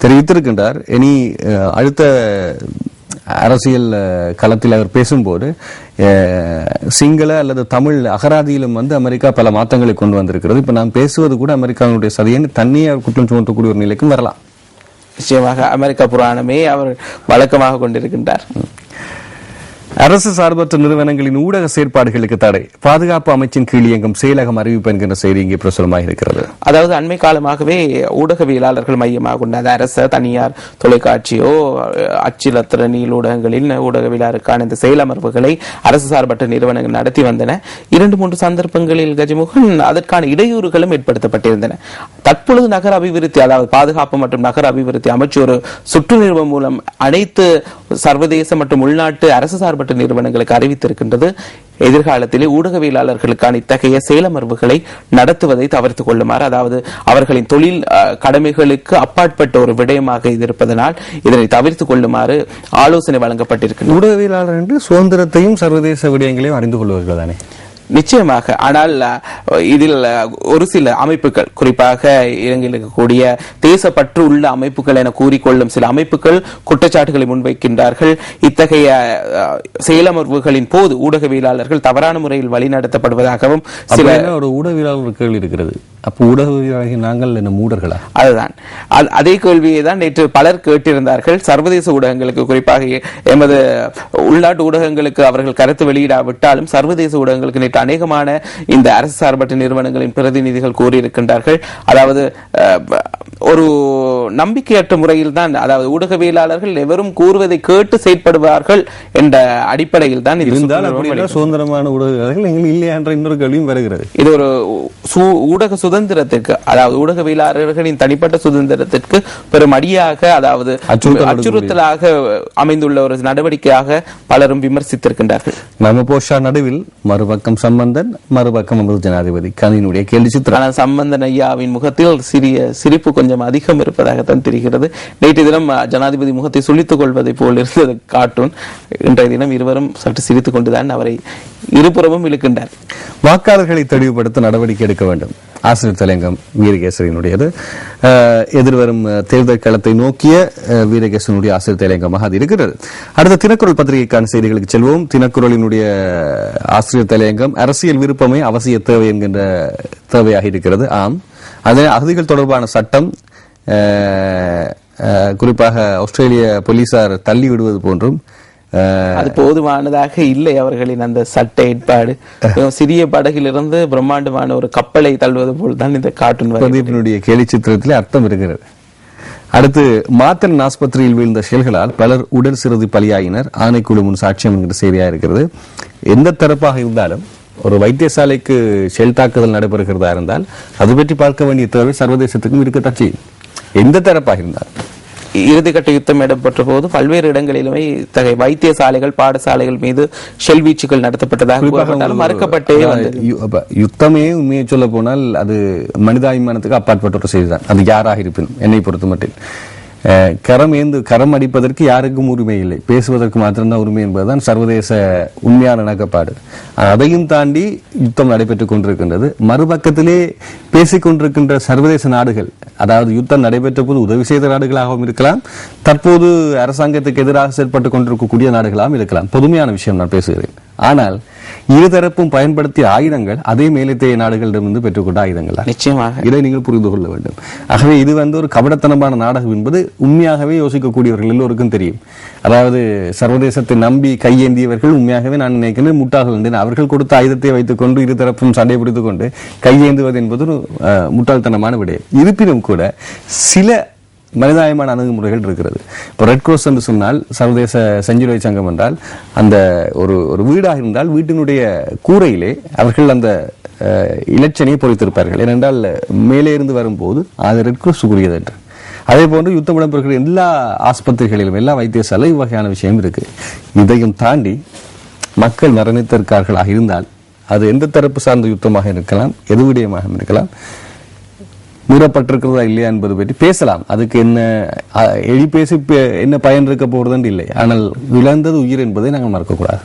தெரிவித்திருக்கின்றார். இனி அடுத்த அரசியல் களத்தில் அவர் பேசும்போது சிங்கள அல்லது தமிழ் அகராதியிலும் அமெரிக்கா பல மாற்றங்களை கொண்டு வந்திருக்கிறது. இப்ப நாம் பேசுவது கூட அமெரிக்காவுடைய சதியை தன்னையே அவர் குற்றம் சுமத்தக்கூடிய ஒரு நிலைக்கும் வரலாம். நிச்சயமாக அமெரிக்கா புராணமே அவர் வழக்கமாக கொண்டிருக்கின்றார். அரசு சார்பற்ற நிறுவனங்களின் ஊடக செயற்பாடுகளுக்கு தடை, பாதுகாப்பு அமைச்சின் கீழ் இயங்கும் செயலகம் அறிவிப்பு என்கின்ற செய்தி இங்கே பிரசுரமாக இருக்கிறது. அதாவது அண்மை காலமாகவே ஊடகவியலாளர்கள் மையமாக கொண்ட அரச தனியார் தொலைக்காட்சியோ அச்சிலத்திர நீள் ஊடகங்களில் ஊடகவியலாளருக்கான இந்த செயலமர்வுகளை அரசு சார்பற்ற நிறுவனங்கள் நடத்தி வந்தன. 2-3 சந்தர்ப்பங்களில் கஜமுகன் அதற்கான இடையூறுகளும் ஏற்படுத்தப்பட்டிருந்தன. தற்பொழுது நகர அபிவிருத்தி, அதாவது பாதுகாப்பு மற்றும் நகர அபிவிருத்தி அமைச்சு ஒரு சுற்று நிறுவனம் மூலம் அனைத்து சர்வதேச மற்றும் உள்நாட்டு அரசு சார்பற்ற நிறுவனங்களுக்கு அறிவித்திருக்கின்றது. எதிர்காலத்திலே ஊடகவியலாளர்களுக்கான இத்தகைய செயலமர்வுகளை நடத்துவதை தவிர்த்துக் கொள்ளுமாறு, அதாவது அவர்களின் தொழில் கடமைகளுக்கு அப்பாற்பட்ட ஒரு விடயமாக இது இருப்பதனால் இதனை தவிர்த்துக் கொள்ளுமாறு ஆலோசனை வழங்கப்பட்டிருக்கிறது. ஊடகவியலாளர் என்று சுதந்திரத்தையும் சர்வதேச விடயங்களையும் அறிந்து கொள்வார்கள் தானே? நிச்சயமாக. ஆனால் இதில் ஒரு சில அமைப்புகள், குறிப்பாக இலங்கையில் இருக்கக்கூடிய தேசப்பற்று உள்ள அமைப்புகள் என கூறிக்கொள்ளும் சில அமைப்புகள் குற்றச்சாட்டுகளை முன்வைக்கின்றார்கள். இத்தகைய செயலமர்வுகளின் போது ஊடகவியலாளர்கள் தவறான முறையில் வழிநடத்தப்படுவதாகவும் சில ஒரு ஊடகவியலாளர்கள் இருக்கிறது. அப்போ ஊடகவியலாளர்கள் நாங்கள் என்ன மூடர்களா? அதுதான், அதே கேள்வியை தான் நேற்று பலர் கேட்டிருந்தார்கள். சர்வதேச ஊடகங்களுக்கு, குறிப்பாக எமது உள்நாட்டு ஊடகங்களுக்கு அவர்கள் கருத்து வெளியிடாவிட்டாலும் சர்வதேச ஊடகங்களுக்கு நேற்று அநேகமான இந்த அரசு சார்பற்ற நிறுவனங்களின் பிரதிநிதிகள் கூறியிருக்கின்றார்கள். அதாவது ஒரு நம்பிக்கையற்ற முறையில் தான், அதாவது ஊடகவியலாளர்கள் எவரும் கூறுவதை கேட்டு செயற்படுவார்கள் என்ற அடிப்படையில் தான் சுதந்திரமான ஊடகங்கள் இல்லையா என்ற இன்னொரு கேள்வியும் வருகிறது. இது ஒரு ஊடக சுதந்திரத்திற்கு, அதாவது ஊடகவியலாளர்களின் தனிப்பட்ட சுதந்திரத்திற்கு பெரும் அடியாக, அதாவது அச்சுறுத்தலாக அமைந்துள்ள ஒரு நடவடிக்கையாக பலரும் விமர்சித்திருக்கின்றார்கள். நமபோஷா நடுவில் மறுபக்கம் சம்பந்தன், மறுபக்கம் ஜனாதிபதி கனினுடைய கேள்வி சித்திரம். ஆனால் சம்பந்தன் ஐயாவின் முகத்தில் சிறிய சிரிப்பு கொஞ்சம் அதிகம் இருப்பதாகத்தான் தெரிகிறது. நேற்று தினம் ஜனாதிபதி முகத்தை சுழித்துக் கொள்வதை போல் இருந்தது கார்ட்டூன். இன்றைய தினம் இருவரும் சற்று சிரித்துக் கொண்டுதான் அவரை இருபுறமும் இழுக்கின்றார். வாக்காளர்களை தெளிவுபடுத்த நடவடிக்கை எடுக்க வேண்டும். ஆசிரியர் தலையங்கம் வீரகேசரியினுடையது. எதிர்வரும் தேர்தல் களத்தை நோக்கிய வீரகேசனுடைய ஆசிரியர் தலையங்கமாக அது இருக்கிறது. அடுத்த தினக்குரல் பத்திரிகைக்கான செய்திகளுக்கு செல்வோம். தினக்குரலினுடைய ஆசிரியர் தலையங்கம் அரசியல் விருப்பமே அவசிய தேவை என்கின்ற தேவையாக இருக்கிறது. ஆம், அதே அகதிகள் தொடர்பான சட்டம், குறிப்பாக ஆஸ்திரேலிய போலீசார் தள்ளி விடுவது போன்றும் அது போதுமானதாக இல்லை. அவர்களின் அந்த சட்ட ஏற்பாடு சிறிய படகிலிருந்து பிரம்மாண்டமான ஒரு கப்பலை தள்ளுவது போல் தான் இந்த கார்ட்டூன் பிரதீபனுடைய கேலி சித்திரத்திலே அர்த்தம் இருக்கிறது. அடுத்து, மாத்தன் ஆஸ்பத்திரியில் வீழ்ந்த செயல்களால் பலர் உடல் சிறுதி பலியாயினர், ஆணைக்குழு முன் சாட்சியம் என்கிற செய்தியாக இருக்கிறது. எந்த தரப்பாக இருந்தாலும் ஒரு வைத்தியசாலைக்கு ஷெல் தாக்குதல் நடைபெறுகிறதா இருந்தால் அது பற்றி பார்க்க வேண்டிய தேவை சர்வதேசத்துக்கும் இருக்கத்தான் செய்யும், எந்த தரப்பாக இருந்தால். இறுதிக்கட்ட யுத்தம் இடம்பெற்ற போது பல்வேறு இடங்களிலுமே இத்தகைய வைத்தியசாலைகள், பாடசாலைகள் மீது ஷெல் வீச்சுகள் நடத்தப்பட்டதாக மறுக்கப்பட்டே வந்தது. யுத்தமே உண்மையை சொல்ல போனால் அது மனிதாபிமானத்துக்கு அப்பாற்பட்ட ஒரு செய்திதான். அது யாராக இருப்பினும் என்னை பொறுத்த மட்டும் கரம் அடிப்பதற்கு யாருக்கும் உரிமை இல்லை, பேசுவதற்கு மாத்திரம்தான் உரிமை என்பதுதான் சர்வதேச உண்மையான இணக்கப்பாடு. அதையும் தாண்டி யுத்தம் நடைபெற்றுக் கொண்டிருக்கின்றது. மறுபக்கத்திலே பேசிக் கொண்டிருக்கின்ற சர்வதேச நாடுகள், அதாவது யுத்தம் நடைபெற்ற போது உதவி செய்த நாடுகளாகவும் இருக்கலாம், தற்போது அரசாங்கத்துக்கு எதிராக செயல்பட்டுக் கொண்டிருக்கக்கூடிய நாடுகளாகவும் இருக்கலாம். பொதுமையான விஷயம் நான் பேசுகிறேன். ஆனால் இருதரப்பும் பயன்படுத்திய ஆயுதங்கள் அதே மேலத்தைய நாடுகளிடமிருந்து பெற்றுக்கொண்ட ஆயுதங்கள். நிச்சயமாக இதை நீங்கள் புரிந்து கொள்ள வேண்டும். ஆகவே இது ஒரு கபடத்தனமான நாடகம் என்பது உண்மையாகவே யோசிக்கக்கூடியவர்கள் எல்லோருக்கும் தெரியும். அதாவது சர்வதேசத்தை நம்பி கையேந்தியவர்கள் உண்மையாகவே நான் நினைக்கிறேன் முட்டாள்கள் என்று. அவர்கள் கொடுத்த ஆயுதத்தை வைத்துக் கொண்டு இருதரப்பும் சண்டை பிடித்துக் கொண்டு கையேந்துவது என்பது ஒரு முட்டாள்தனமான விடயம். இருப்பினும் கூட சில மனிதாயமான அணுகுமுறைகள் இருக்கிறது. இப்போ ரெட் கிராஸ் என்று சொன்னால், சர்வதேச செஞ்சிலுவை சங்கம் என்றால், அந்த ஒரு வீடாக இருந்தால் வீட்டினுடைய கூரையிலே அவர்கள் அந்த இலட்சணையை பொறித்திருப்பார்கள். ஏனென்றால் மேலே இருந்து வரும்போது அது ரெட் கிராஸ் கூறியது என்று. அதே போன்று யுத்தம் இடம்பெறுகிற எல்லா ஆஸ்பத்திரிகளிலும், எல்லா வைத்தியசாலை வகையான விஷயம் இருக்கு. இதையும் தாண்டி மக்கள் மரணித்திருக்கார்களாக இருந்தால் அது எந்த தரப்பு சார்ந்த யுத்தமாக இருக்கலாம், எது விடயமாக இருக்கலாம், மீறப்பட்டிருக்கிறதா இல்லையா என்பது பற்றி பேசலாம். அதுக்கு என்ன எளி பேசி என்ன பயன் இருக்க போறது இல்லை. ஆனால் விளந்தது உயிர் என்பதை நாங்கள் மறக்கக்கூடாது.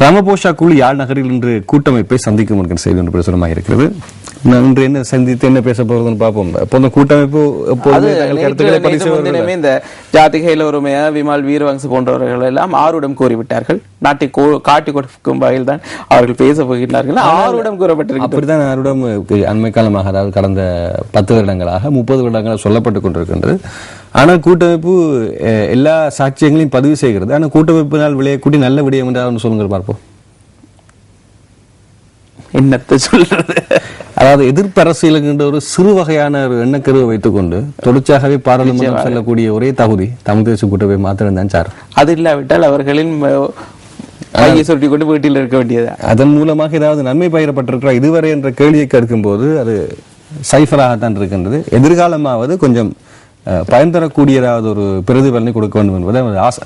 ராமபோஷா குழு யாழ் நகரில் இன்று கூட்டமைப்பை சந்திக்கும் என்கிற செய்தி ஒன்று பிரசுரமாக இருக்கிறது. இன்று என்ன சந்தித்து என்ன பேச போறதுன்னு பார்ப்போம். எப்போதும் கூட்டமைப்பு இந்த ஜாதிகையில் ஒரு விமல் வீரவங்ச போன்றவர்கள் எல்லாம் ஆர்வம் கூறிவிட்டார்கள். நாட்டை காட்டி கொடுக்கும் வகையில் தான் அவர்கள் பேச போகிறார்கள். ஆர்வம் கூறப்பட்டிருக்கு. அப்படித்தான் ஆர்வம் அண்மை காலமாக, அதாவது கடந்த 10 வருடங்களாக 30 வருடங்களாக சொல்லப்பட்டுக் கொண்டிருக்கின்றது. ஆனா கூட்டமைப்பு எல்லா சாட்சியங்களையும் பதிவு செய்கிறது. ஆனா கூட்டமைப்பினால் விளையக்கூடிய நல்ல விடயம் என்று சொல்லுங்க பார்ப்போம். என்னத்தை சொல்றது? அதாவது எதிர்ப்பு அரசியலுங்கின்ற ஒரு சிறு வகையான ஒரு எண்ணக்கருவை வைத்துக் கொண்டு தொடர்ச்சியாகவே பாராளுமன்றம் செல்லக்கூடிய ஒரே தகுதி தமிழ் தேசிய கூட்டமை மாத்திரம் தான் சார். அது இல்லாவிட்டால் அவர்களின் கையை சுருட்டி கொண்டு வீட்டில் இருக்க வேண்டியது. அதன் மூலமாக ஏதாவது நன்மை பயிரப்பட்டிருக்கிறா இதுவரை என்ற கேள்வியை கேட்கும் போது அது சைஃபராகத்தான் இருக்கின்றது. எதிர்காலமாவது கொஞ்சம் பயன் தரக்கூடிய ஏதாவது ஒரு பிரதிபலனை கொடுக்க வேண்டும் என்பது ஆசை.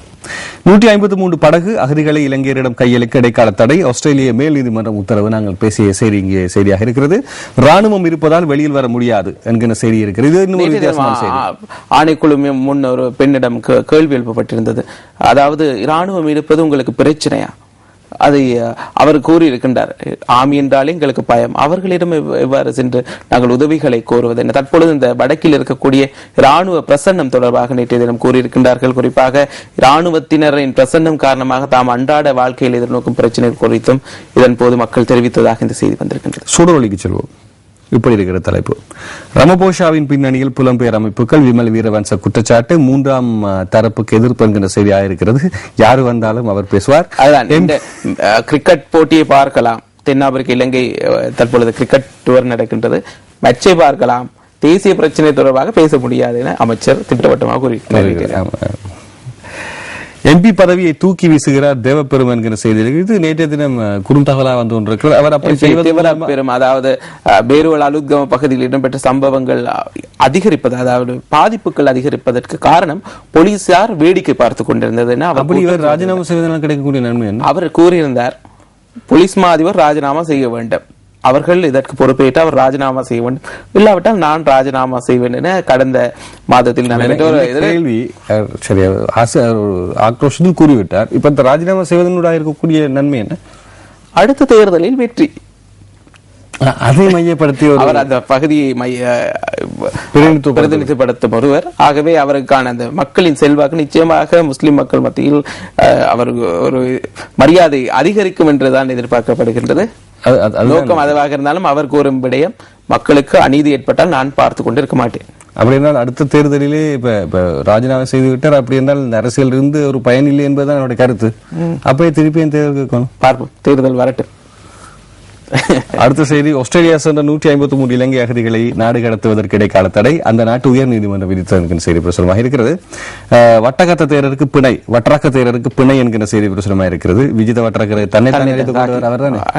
153 படகு அகதிகளை இலங்கையரிடம் கையளிக்க இடைக்கால தடை, ஆஸ்திரேலிய மேல் நீதிமன்றம் உத்தரவு. நாங்கள் பேசிய செய்தி இங்கே செய்தியாக இருக்கிறது. ராணுவம் இருப்பதால் வெளியில் வர முடியாது என்கிற செய்தி இருக்கிறது. ஆணைக்குழு முன் ஒரு பெண்ணிடம் கேள்வி எழுப்பப்பட்டிருந்தது. அதாவது ராணுவம் இருப்பது உங்களுக்கு பிரச்சனையா? அதை அவர் கூறியிருக்கின்றார். ஆமி என்றாலே எங்களுக்கு பயம், அவர்களிடம் எவ்வாறு சென்று நாங்கள் உதவிகளை கோருவது என்ன? தற்பொழுது இந்த வடக்கில் இருக்கக்கூடிய இராணுவ பிரசன்னம் தொடர்பாக நேற்றைய தினம் கூறியிருக்கின்றார்கள். குறிப்பாக இராணுவத்தினரின் பிரசன்னம் காரணமாக தாம் அன்றாட வாழ்க்கையில் எதிர்நோக்கும் பிரச்சனை குறித்தும் இதன் போது மக்கள் தெரிவித்ததாக இந்த செய்தி வந்திருக்கின்றது. சூழலிக்கு செல்வோம். இப்படி இருக்கிற தலைப்பு. ரமபோஷாவின் பின்னணியில் புலம்பெயர் அமைப்புகள், விமல் வீரவன்ச குற்றச்சாட்டு, மூன்றாம் தரப்புக்கு எதிர்ப்பு என்கிற செய்தியாக இருக்கிறது. யாரு வந்தாலும் அவர் பேசுவார். கிரிக்கெட் போட்டியை பார்க்கலாம். தென்னாப்பிரிக்க இலங்கை தற்பொழுது கிரிக்கெட் டூர் நடக்கின்றது. மேட்சை பார்க்கலாம், தேசிய பிரச்சனை தொடர்பாக பேச முடியாது என அமைச்சர் திட்டவட்டமாக கூறியிருக்கிறார். எம்பி பதவியை தூக்கி வீசுகிறார் தேவப்பெரும் என்கிற செய்தி. இது நேற்றைய தினம் குறுந்தகவலா வந்து கொண்டிருக்கிறார். அவர் அப்படி செய்வது அதாவது பேருவல் அலுத்கம பகுதியில் இடம்பெற்ற சம்பவங்கள் அதிகரிப்பது, அதாவது பாதிப்புகள் அதிகரிப்பதற்கு காரணம் போலீசார் வேடிக்கை பார்த்துக் கொண்டிருந்தது. அப்படி இவர் ராஜினாமா செய்வதனால் கிடைக்கக்கூடிய நன்மை என்ன? அவர் கூறியிருந்தார், போலீஸ் மா அதிபர் ராஜினாமா செய்ய வேண்டும், அவர்கள் இதற்கு பொறுப்பேற்று அவர் ராஜினாமா செய்ய வேண்டும், இல்லாவிட்டால் நான் ராஜினாமா செய்வேன் என கடந்த மாதத்தில் ஆக்ரோஷத்தில் கூறிவிட்டார். இப்ப இந்த ராஜினாமா செய்வதனூடாக இருக்கக்கூடிய நன்மை என்ன? அடுத்த தேர்தலில் வெற்றி. அதை மையப்படுத்தி அவர் அந்த பகுதியை பிரதிநிதிப்படுத்தும் ஒருவர். ஆகவே அவருக்கான அந்த மக்களின் செல்வாக்கு நிச்சயமாக முஸ்லிம் மக்கள் மத்தியில் அவர் ஒரு மரியாதை அதிகரிக்கும் என்றுதான் எதிர்பார்க்கப்படுகின்றது. நோக்கம் அதுவாக இருந்தாலும் அவர் கூறும் விடயம், மக்களுக்கு அநீதி ஏற்பட்டால் நான் பார்த்து கொண்டு இருக்க மாட்டேன். அப்படி என்றால் அடுத்த தேர்தலிலே இப்ப ராஜினாமா செய்து விட்டார். அப்படி என்றால் இந்த அரசியல் இருந்து ஒரு பயன் இல்லை என்பதுதான் என்னுடைய கருத்து. அப்படியே திருப்பி தேர்தல் பார்ப்போம், தேர்தல் வரட்டும். அடுத்த செய்தி. ஆஸ்திரேலியா சென்ற 153 இலங்கை அகதிகளை நாடு கடத்துவதற்கு இடைக்கால தடை, அந்த நாட்டு உயர் நீதிமன்றம் விதித்தது செய்தி பிரசுரமாக இருக்கிறது. வட்டகத்த தேரருக்கு பிணை, வட்டராக்க தேரருக்கு பிணை என்கிற செய்தி பிரசுரமாக இருக்கிறது. விஜித வட்டராக்கரை தன்னை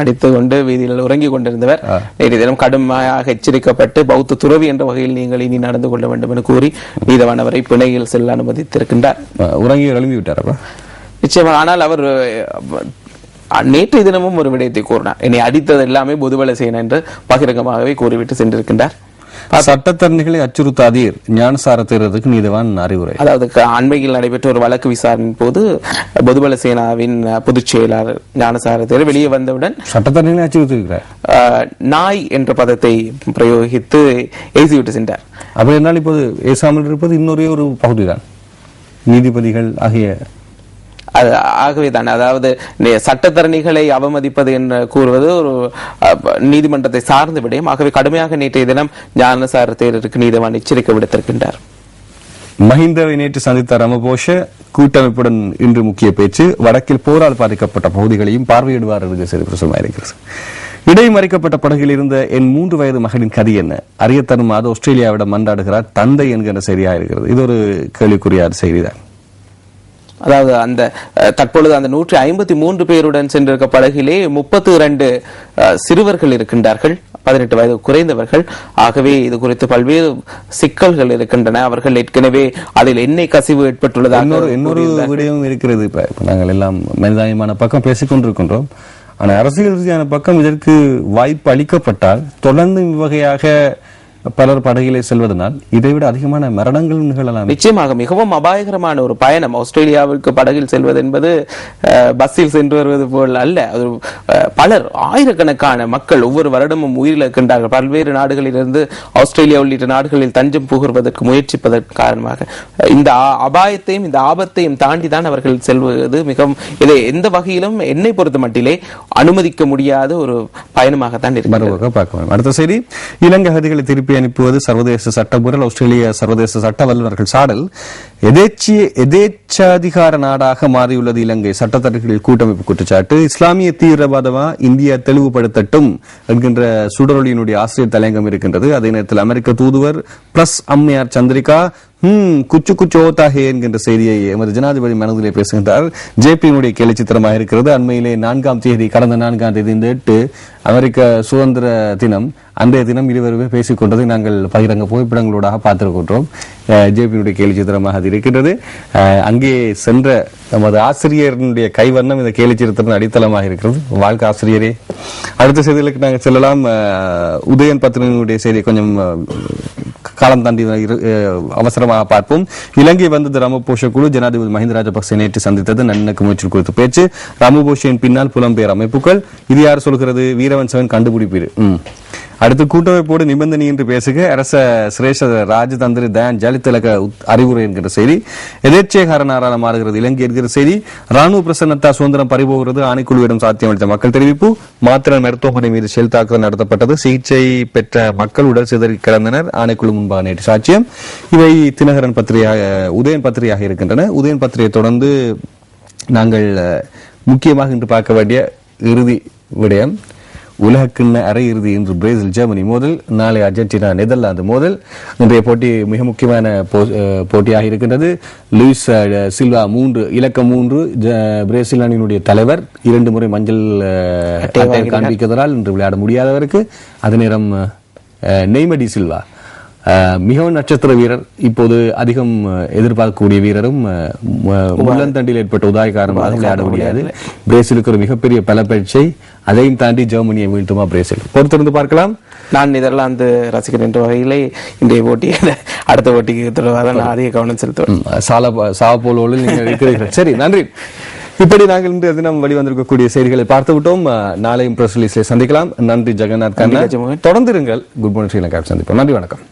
அடித்துக் கொண்டு வீதியில் உறங்கிக் கொண்டிருந்தவர் நேற்று தினம் கடுமையாக எச்சரிக்கப்பட்டு பௌத்த துறவி என்ற வகையில் நீங்கள் இனி நடந்து கொள்ள வேண்டும் என கூறி நீதவானவரை பிணையில் செல்ல அனுமதித்திருக்கின்றார். உறங்கி எழுந்து விட்டார் நிச்சயமாக. ஆனால் அவர் நேற்றைய தினமும் ஒரு விடயத்தை கூறினார், என்னை அடித்தது எல்லாமே பொதுவலை செய்யணும் என்று பகிரங்கமாகவே கூறிவிட்டு சென்றிருக்கின்றார். சட்டத்தரணிகளை அச்சுறுத்தாதீர், ஞானசார தேர்தலுக்கு நீதிவான் அறிவுரை. அதாவது அண்மையில் நடைபெற்ற ஒரு வழக்கு விசாரணையின் போது பொதுபல சேனாவின் பொதுச் செயலாளர் ஞானசார தேர் வெளியே வந்தவுடன் சட்டத்தரணிகளை அச்சுறுத்திருக்கிறார், நாய் என்ற பதத்தை பிரயோகித்து ஏசிவிட்டு சென்றார். அப்படி இருந்தால் இப்போது ஏசாமல் இருப்பது இன்னொரு ஒரு பகுதிதான், நீதிபதிகள் ஆகிய. ஆகவேதான், அதாவது சட்டத்தரணிகளை அவமதிப்பது என்று கூறுவது ஒரு நீதிமன்றத்தை சார்ந்த விடயம். ஆகவே கடுமையாக நேற்றைய தினம் ஞானசார தேரருக்கு நீதிவான் எச்சரிக்கை விடுத்திருக்கின்றார். மஹிந்தவை நேற்று சந்தித்த ரமபோஷ கூட்டமைப்புடன் இன்று முக்கிய பேச்சு. வடக்கில் போரால் பாதிக்கப்பட்ட பகுதிகளையும் பார்வையிடுவார் என்று செய்தி பிரசுரமாயிருக்கிறது. இடைமறிக்கப்பட்ட படகில் இருந்த என் 3 வயது மகனின் கதி என்ன? அறிய தருமாறு ஆஸ்திரேலியாவிடம் மன்றாடுகிறார் தந்தை என்கிற செய்தியாக இருக்கிறது. இது ஒரு கேள்விக்குரிய செய்திதான். அதாவது அந்த தற்பொழுது அந்த 153 பேருடன் சென்றிருக்க படகிலே 32 சிறுவர்கள் இருக்கின்றார்கள், 18 வயது குறைந்தவர்கள். ஆகவே இது குறித்து பல்வேறு சிக்கல்கள் இருக்கின்றன. அவர்கள் ஏற்கனவே அதில் எண்ணெய் கசிவு ஏற்பட்டுள்ளதாக இன்னொரு விடயம் இருக்கிறது. இப்ப நாங்கள் எல்லாம் மனிதாயமான பக்கம் பேசிக் கொண்டிருக்கின்றோம். ஆனால் அரசியல் ரீதியான பக்கம் இதற்கு வாய்ப்பு அளிக்கப்பட்டால் தொடர்ந்து இவ்வகையாக பலர் படகிலே செல்வதனால் இதைவிட அதிகமான மரணங்கள் நிகழலாம். நிச்சயமாக மிகவும் அபாயகரமான ஒரு பயணம். ஆஸ்திரேலியாவுக்கு படகில் செல்வது என்பது பஸ்ஸில் சென்று வருவது போல் அல்ல. பலர் ஆயிரக்கணக்கான மக்கள் ஒவ்வொரு வருடமும் உயிரிழக்கின்றார்கள். பல்வேறு நாடுகளிலிருந்து ஆஸ்திரேலியா உள்ளிட்ட நாடுகளில் தஞ்சம் புகுவதற்கு முயற்சிப்பதற்கு காரணமாக இந்த அபாயத்தையும் இந்த ஆபத்தையும் தாண்டிதான் அவர்கள் செல்வது. மிகவும் இதை எந்த வகையிலும் என்னை பொறுத்த மட்டிலே அனுமதிக்க முடியாத ஒரு பயணமாகத்தான் இருக்கிறது. அடுத்த செய்தி. இலங்கை அகதிகளை திருப்பி திருப்பி அனுப்புவது சர்வதேச சட்டமூறல், ஆஸ்திரேலிய சர்வதேச சட்ட வல்லுநர்கள் சாடல். எதேச்சாதிகார நாடாக மாறியுள்ளது இலங்கை, சட்டத்தரகளில் கூட்டமைப்பு குற்றச்சாட்டு. இஸ்லாமிய தீவிரவாதமா இந்தியா தெளிவுபடுத்தட்டும் என்கின்ற சுடரொலியினுடைய ஆசிரியர் தலையங்கம் இருக்கின்றது. அதே நேரத்தில் அமெரிக்க தூதுவர் பிளஸ் அம்மையார் சந்திரிகா குச்சு குச்சு ஓத்தாகே என்கின்ற செய்தியை எமது ஜனாதிபதி மனதிலே பேசுகின்றார். ஜேபியினுடைய கேலி சித்திரமாக இருக்கிறது. அண்மையிலே 4ஆம் தேதி, கடந்த 4ஆம் தேதி இந்த 8 அமெரிக்க சுதந்திர தினம், அன்றைய தினம் இருவருமே பேசிக் கொண்டதை நாங்கள் பகிரங்க புகைப்படங்களோட பார்த்திருக்கின்றோம். ஜேபியினுடைய கேலி சித்திரமாக அது இருக்கின்றது. அங்கே சென்ற நமது ஆசிரியர்களுடைய கைவண்ணம் இந்த கேலி சித்திரத்தின் அடித்தளமாக இருக்கிறது. வாழ்க்கை ஆசிரியரே. அடுத்த செய்திகளுக்கு நாங்கள் செல்லலாம். உதயன் பத்திரிகையினுடைய செய்தியை கொஞ்சம் காலம் தாண்டி அவசரமாக பார்ப்போம். இலங்கை வந்தது ராமபோஷ குழு, ஜனாதிபதி மஹிந்த ராஜபக்சே நேற்று சந்தித்தது, நல்லிணக்க முயற்சி குறித்து பேச்சு. ராமபோஷின் பின்னால் புலம்பெயர் அமைப்புகள், இது யார் சொல்கிறது, வீரவன்சவன் கண்டுபிடிப்பீர். அடுத்து கூட்டமைப்போடு நிபந்தனை என்று பேசுக, அரச சிரேஷ ராஜதந்திரி தயான் ஜலித்திலக அறிவுரை என்கிற செய்தி. எதேச்சேகாரனாரால் மாறுகிறது இலங்கை என்கிற செய்தி. ராணுவ பிரசன்னத்தா சுதந்திரம் பறிபோகிறது, ஆணைக்குழுவிடம் சாத்தியமளித்த மக்கள் தெரிவிப்பு. மாத்திரன் மருத்துவமனை மீது ஷெல் தாக்குதல் நடத்தப்பட்டது, சிகிச்சை பெற்ற மக்கள் உடல் சிதறி கிடந்தனர், ஆணைக்குழு முன்பாக நேற்று சாட்சியம். இவை தினகரன் பத்திரிகையாக, உதயன் பத்திரிகையாக இருக்கின்றன. உதயன் பத்திரிகையை தொடர்ந்து நாங்கள் முக்கியமாக இன்று பார்க்க வேண்டிய இறுதி விடயம், உலகக்கிண்ண அரையிறுதி. இன்று பிரேசில் ஜெர்மனி மோதல், நாளை அர்ஜென்டினா நெதர்லாந்து மோதல். இன்றைய போட்டி மிக முக்கியமான போட்டியாக இருக்கின்றது. லூயிஸ் சில்வா இலக்கம் 3 பிரேசில் அணியினுடைய தலைவர் 2 முறை மஞ்சள் அட்டை காண்பிக்கிறதால் இன்று விளையாட முடியாதவருக்கு. அதே நேரம் நெய்மடி சில்வா மிகவும் நட்சத்திர வீரர், இப்போது அதிகம் எதிர்பார்க்கக்கூடிய வீரரும் முள்ளந்தண்டில் ஏற்பட்ட உதாய காரணமாக விளையாட முடியாது. பிரேசிலுக்கு ஒரு மிகப்பெரிய பலப்பரீட்சை, அதையும் தாண்டி ஜெர்மனியை வீழ்த்துமா பிரேசில், பொறுத்திருந்து பார்க்கலாம். நான் நெதர்லாந்து ரசிகர் என்ற வகையிலே இன்றைய போட்டியை அடுத்த போட்டிக்கு தொடர்பாக நான் அதிக கவனம் செலுத்துவேன். சாவப்போலோடு நீங்கள் இருக்கிறீர்கள். சரி, நன்றி. இப்படி நாங்கள் இன்று தினம் வெளிவந்திருக்கக்கூடிய செய்திகளை பார்த்து விட்டோம். நாளையும் பிரஸ் ரிலீஸில் சந்திக்கலாம். நன்றி ஜெகநாத் கண்ணா. தொடர்ந்து இருங்கள். குட் மார்னிங் ஸ்ரீலங்கா சந்திப்போம். நன்றி, வணக்கம்.